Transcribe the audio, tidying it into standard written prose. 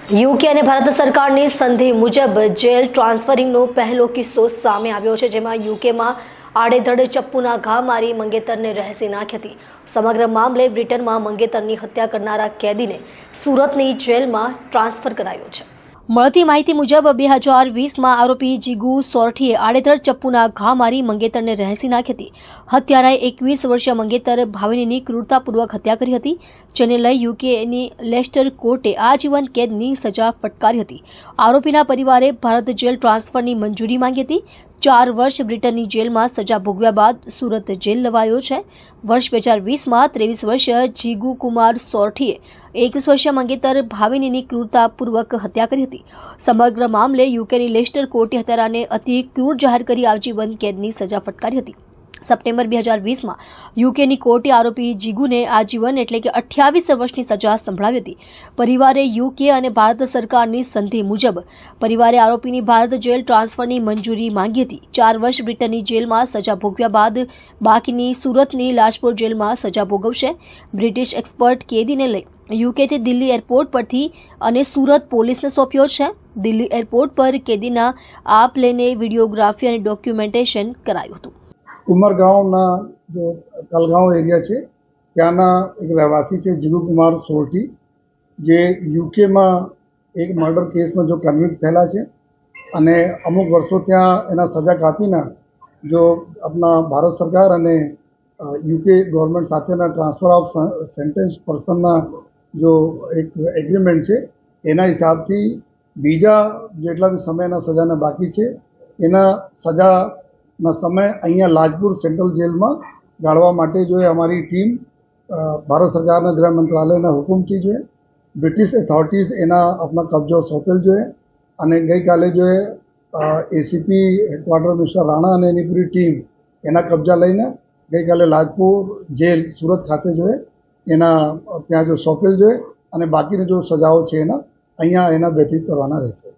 UK અને ભારત સરકારની સંધિ મુજબ જેલ ટ્રાન્સફરિંગનો પહેલો કિસ્સો સામે આવ્યો છે, જેમાં યુકેમાં આડેધડ ચપ્પુના ઘા મારી મંગેતરને રહેસી નાખી હતી. સમગ્ર મામલે બ્રિટનમાં મંગેતરની હત્યા કરનારા કેદીને સુરતની જેલમાં ટ્રાન્સફર કરાયો છે. મળતી માહિતી મુજબ 2020માં આરોપી જીગુ સોરઠીએ આડેધડ ચપ્પુના ઘા મારી મંગેતરને રહેસી નાખી હતી. હત્યારાએ 21 વર્ષીય મંગેતર ભાવિનીની ક્રૂરતાપૂર્વક હત્યા કરી હતી, જેને લઈ યુકેની લેસ્ટર કોર્ટે આજીવન કેદની સજા ફટકારી હતી. આરોપીના પરિવારે ભારત જેલ ટ્રાન્સફરની મંજૂરી માંગી હતી. 4 વર્ષ બ્રિટનની જેલમાં સજા ભોગવ્યા બાદ સુરત જેલ લવાયો છે. વર્ષ 2020માં 23 વર્ષીય જીગુ કુમાર સોરઠીએ 21 વર્ષીય મંગેતર ભાવિનીની ક્રૂરતાપૂર્વક હત્યા કરી હતી. સમગ્ર મામલે યુકેની લેસ્ટર કોર્ટે હત્યારાને અતિ ક્રૂર જાહેર કરી આજીવન કેદની સજા ફટકારી હતી. સપ્ટેમ્બર 2020માં યુકેની કોર્ટે આરોપી જીગુને આજીવન એટલે કે 28 વર્ષની સજા સંભળાવી હતી. પરિવારે યુકે અને ભારત સરકારની સંધિ મુજબ પરિવારે આરોપીની ભારત જેલ ટ્રાન્સફરની મંજૂરી માંગી હતી. 4 વર્ષ બ્રિટનની જેલમાં સજા ભોગવ્યા બાદ બાકીની સુરતની લાજપોર જેલમાં સજા ભોગવશે. બ્રિટિશ એક્સપર્ટ કેદીને લઈ યુકેથી દિલ્હી એરપોર્ટ પરથી અને સુરત પોલીસને સોંપ્યો છે. દિલ્હી એરપોર્ટ પર કેદીના આપ લઈને વિડીયોગ્રાફી અને ડોક્યુમેન્ટેશન કરાયું હતું. ઉમરગાંવના જો કલગાંવ એરિયા છે ત્યાંના એક રહેવાસી છે જીગુ કુમાર સોરઠી, જે યુકેમાં એક મર્ડર કેસમાં જો કન્વિક્ટ થયેલા છે અને અમુક વર્ષો ત્યાં એના સજા કાપીને જો આપણા ભારત સરકાર અને યુકે ગવર્મેન્ટ સાથેના ટ્રાન્સફર ઓફ સેન્ટેન્સ પર્સનના જો એક એગ્રીમેન્ટ છે, એના હિસાબથી બીજા જેટલા બી સમયના સજાના બાકી છે એના સજાના સમય અહીંયા લાજપુર સેન્ટ્રલ જેલમાં ગાળવા માટે જો અમારી ટીમ ભારત સરકારના ગૃહ મંત્રાલયના હુકમથી જો બ્રિટિશ ઓથોરિટીઝ એના આપણા કબજો સોંપેલ જોઈએ. અને ગઈકાલે જો એસીપી હેડક્વાર્ટર મિસ્ટર રાણા અને એની પૂરી ટીમ એના કબજા લઈને ગઈકાલે લાજપુર જેલ સુરત ખાતે જો એના ત્યાં જો સોંપેલ જોઈએ અને બાકીની જો સજાઓ છે એના અહીંયા એના વ્યતીત કરવાના રહેશે.